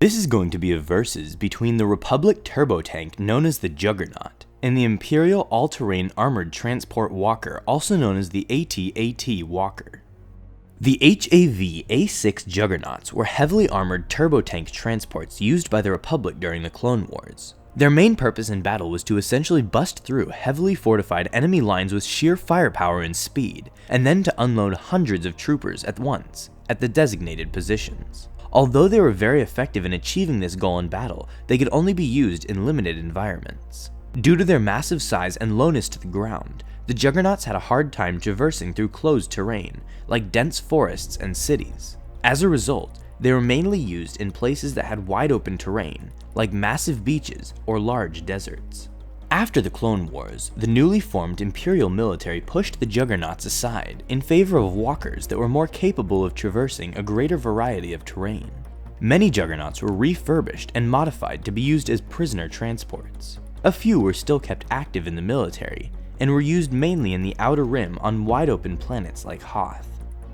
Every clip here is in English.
This is going to be a versus between the Republic Turbo Tank known as the Juggernaut and the Imperial All-Terrain Armored Transport Walker also known as the AT-AT Walker. The HAV A6 Juggernauts were heavily armored turbo tank transports used by the Republic during the Clone Wars. Their main purpose in battle was to essentially bust through heavily fortified enemy lines with sheer firepower and speed, and then to unload hundreds of troopers at once, at the designated positions. Although they were very effective in achieving this goal in battle, they could only be used in limited environments. Due to their massive size and lowness to the ground, the Juggernauts had a hard time traversing through closed terrain, like dense forests and cities. As a result, they were mainly used in places that had wide open terrain, like massive beaches or large deserts. After the Clone Wars, the newly formed Imperial military pushed the Juggernauts aside in favor of walkers that were more capable of traversing a greater variety of terrain. Many Juggernauts were refurbished and modified to be used as prisoner transports. A few were still kept active in the military, and were used mainly in the Outer Rim on wide-open planets like Hoth.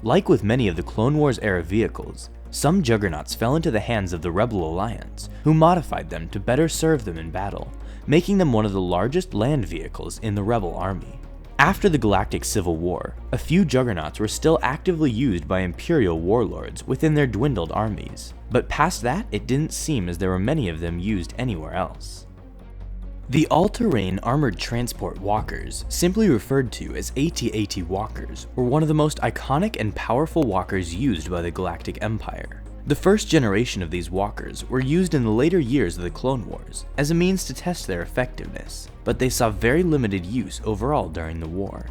Like with many of the Clone Wars era vehicles, some Juggernauts fell into the hands of the Rebel Alliance, who modified them to better serve them in battle, making them one of the largest land vehicles in the Rebel Army. After the Galactic Civil War, a few Juggernauts were still actively used by Imperial warlords within their dwindled armies, but past that it didn't seem as there were many of them used anywhere else. The all-terrain armored transport walkers, simply referred to as AT-AT Walkers, were one of the most iconic and powerful walkers used by the Galactic Empire. The first generation of these walkers were used in the later years of the Clone Wars as a means to test their effectiveness, but they saw very limited use overall during the war.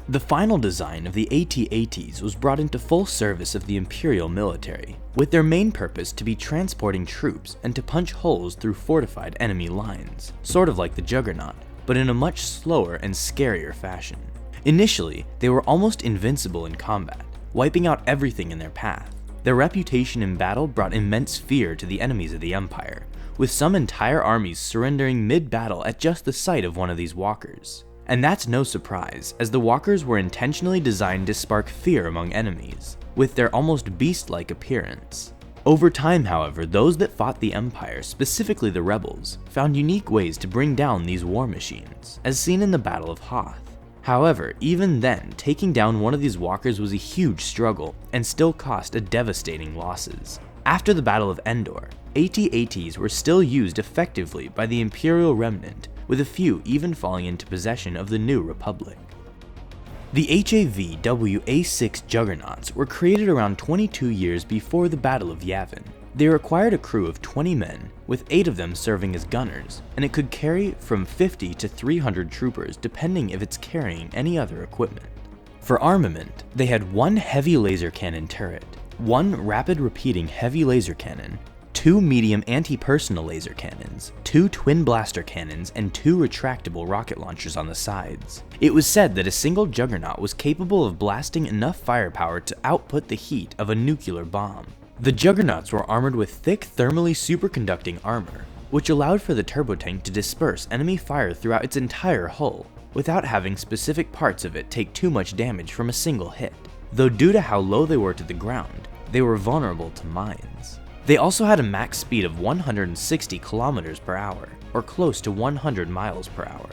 The final design of the AT-ATs was brought into full service of the Imperial military, with their main purpose to be transporting troops and to punch holes through fortified enemy lines, sort of like the Juggernaut, but in a much slower and scarier fashion. Initially, they were almost invincible in combat, wiping out everything in their path. Their reputation in battle brought immense fear to the enemies of the Empire, with some entire armies surrendering mid-battle at just the sight of one of these walkers. And that's no surprise, as the walkers were intentionally designed to spark fear among enemies, with their almost beast-like appearance. Over time, however, those that fought the Empire, specifically the rebels, found unique ways to bring down these war machines, as seen in the Battle of Hoth. However, even then, taking down one of these walkers was a huge struggle, and still cost a devastating losses. After the Battle of Endor, AT-ATs were still used effectively by the Imperial remnant, with a few even falling into possession of the New Republic. The HAV WA6 Juggernauts were created around 22 years before the Battle of Yavin. They required a crew of 20 men, with 8 of them serving as gunners, and it could carry from 50 to 300 troopers depending if it's carrying any other equipment. For armament, they had 1 heavy laser cannon turret, 1 rapid repeating heavy laser cannon, 2 medium anti-personnel laser cannons, 2 twin blaster cannons, and 2 retractable rocket launchers on the sides. It was said that a single Juggernaut was capable of blasting enough firepower to output the heat of a nuclear bomb. The Juggernauts were armored with thick thermally superconducting armor, which allowed for the turbo tank to disperse enemy fire throughout its entire hull, without having specific parts of it take too much damage from a single hit, though due to how low they were to the ground, they were vulnerable to mines. They also had a max speed of 160 kilometers per hour, or close to 100 miles per hour.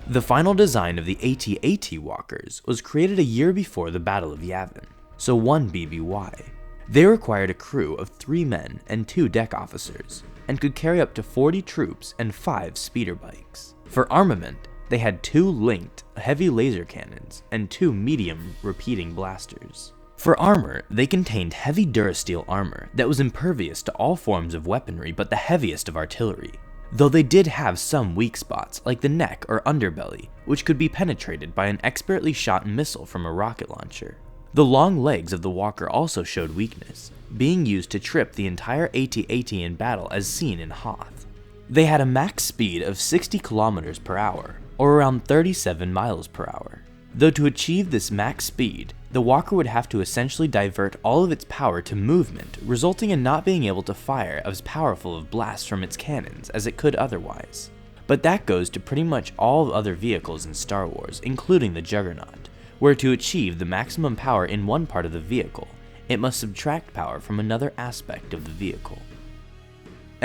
The final design of the AT-AT Walkers was created a year before the Battle of Yavin, so 1 BBY. They required a crew of 3 men and 2 deck officers, and could carry up to 40 troops and 5 speeder bikes. For armament, they had 2 linked heavy laser cannons and 2 medium repeating blasters. For armor, they contained heavy durasteel armor that was impervious to all forms of weaponry but the heaviest of artillery, though they did have some weak spots like the neck or underbelly, which could be penetrated by an expertly shot missile from a rocket launcher. The long legs of the walker also showed weakness, being used to trip the entire AT-AT in battle as seen in Hoth. They had a max speed of 60 kilometers per hour, or around 37 miles per hour. Though to achieve this max speed, the walker would have to essentially divert all of its power to movement, resulting in not being able to fire as powerful of blasts from its cannons as it could otherwise. But that goes to pretty much all other vehicles in Star Wars, including the Juggernaut, where to achieve the maximum power in one part of the vehicle, it must subtract power from another aspect of the vehicle.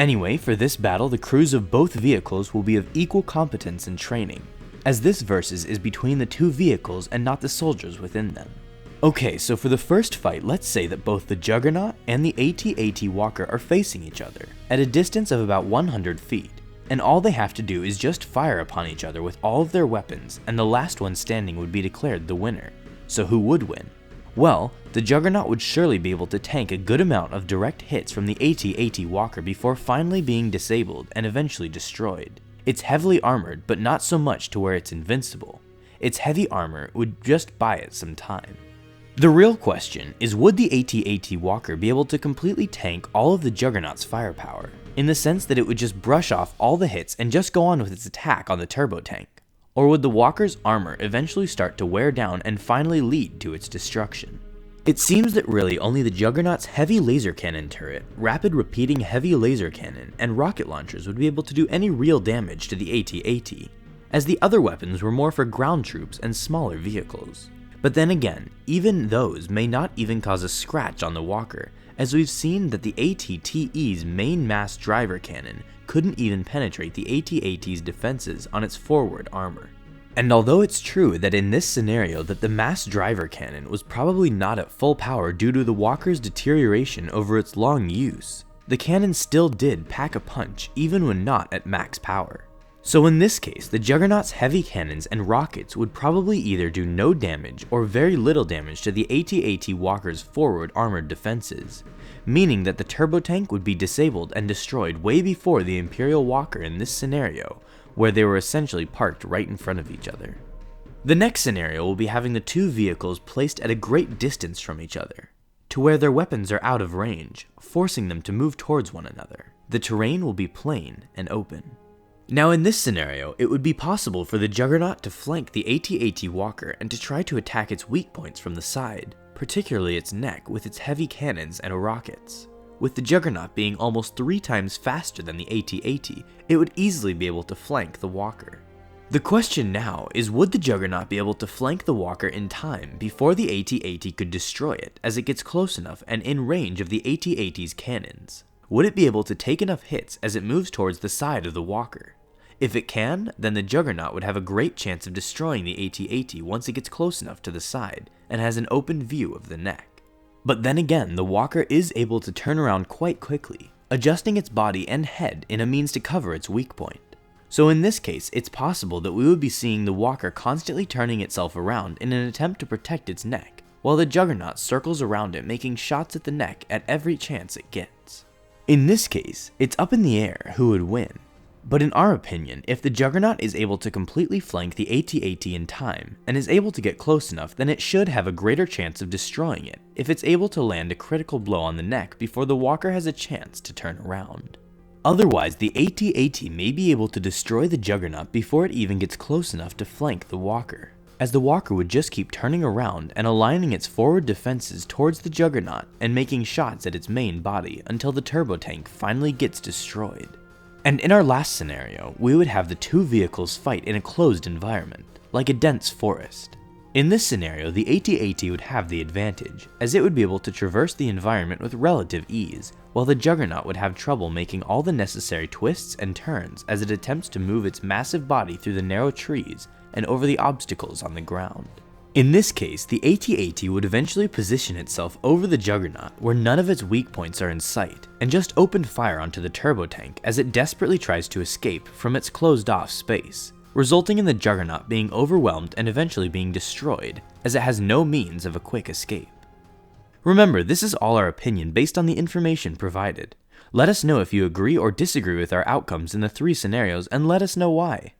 Anyway, for this battle, the crews of both vehicles will be of equal competence and training, as this versus is between the two vehicles and not the soldiers within them. Okay, so for the first fight, let's say that both the Juggernaut and the AT-AT Walker are facing each other at a distance of about 100 feet, and all they have to do is just fire upon each other with all of their weapons, and the last one standing would be declared the winner. So who would win? Well, the Juggernaut would surely be able to tank a good amount of direct hits from the AT-AT Walker before finally being disabled and eventually destroyed. It's heavily armored, but not so much to where it's invincible. Its heavy armor would just buy it some time. The real question is, would the AT-AT Walker be able to completely tank all of the Juggernaut's firepower, in the sense that it would just brush off all the hits and just go on with its attack on the Turbo Tank? Or would the Walker's armor eventually start to wear down and finally lead to its destruction? It seems that really only the Juggernaut's heavy laser cannon turret, rapid repeating heavy laser cannon, and rocket launchers would be able to do any real damage to the AT-AT, as the other weapons were more for ground troops and smaller vehicles. But then again, even those may not even cause a scratch on the Walker, as we've seen that the AT-TE's main mass driver cannon couldn't even penetrate the AT-AT's defenses on its forward armor. And although it's true that in this scenario that the mass driver cannon was probably not at full power due to the Walker's deterioration over its long use, the cannon still did pack a punch even when not at max power. So in this case, the Juggernaut's heavy cannons and rockets would probably either do no damage or very little damage to the AT-AT Walker's forward armored defenses, meaning that the Turbo Tank would be disabled and destroyed way before the Imperial Walker in this scenario, where they were essentially parked right in front of each other. The next scenario will be having the two vehicles placed at a great distance from each other, to where their weapons are out of range, forcing them to move towards one another. The terrain will be plain and open. Now in this scenario, it would be possible for the Juggernaut to flank the AT-AT Walker and to try to attack its weak points from the side, particularly its neck with its heavy cannons and rockets. With the Juggernaut being almost 3 times faster than the AT-AT, it would easily be able to flank the Walker. The question now is, would the Juggernaut be able to flank the Walker in time before the AT-AT could destroy it as it gets close enough and in range of the AT-AT's cannons? Would it be able to take enough hits as it moves towards the side of the Walker? If it can, then the Juggernaut would have a great chance of destroying the AT-AT once it gets close enough to the side and has an open view of the neck. But then again, the Walker is able to turn around quite quickly, adjusting its body and head in a means to cover its weak point. So in this case, it's possible that we would be seeing the Walker constantly turning itself around in an attempt to protect its neck, while the Juggernaut circles around it making shots at the neck at every chance it gets. In this case, it's up in the air who would win. But in our opinion, if the Juggernaut is able to completely flank the AT-AT in time, and is able to get close enough, then it should have a greater chance of destroying it, if it's able to land a critical blow on the neck before the Walker has a chance to turn around. Otherwise, the AT-AT may be able to destroy the Juggernaut before it even gets close enough to flank the Walker, as the Walker would just keep turning around and aligning its forward defenses towards the Juggernaut and making shots at its main body until the Turbo Tank finally gets destroyed. And in our last scenario, we would have the two vehicles fight in a closed environment, like a dense forest. In this scenario, the AT-AT would have the advantage, as it would be able to traverse the environment with relative ease, while the Juggernaut would have trouble making all the necessary twists and turns as it attempts to move its massive body through the narrow trees and over the obstacles on the ground. In this case, the AT-AT would eventually position itself over the Juggernaut where none of its weak points are in sight, and just open fire onto the Turbo Tank as it desperately tries to escape from its closed-off space, resulting in the Juggernaut being overwhelmed and eventually being destroyed, as it has no means of a quick escape. Remember, this is all our opinion based on the information provided. Let us know if you agree or disagree with our outcomes in the 3 scenarios, and let us know why.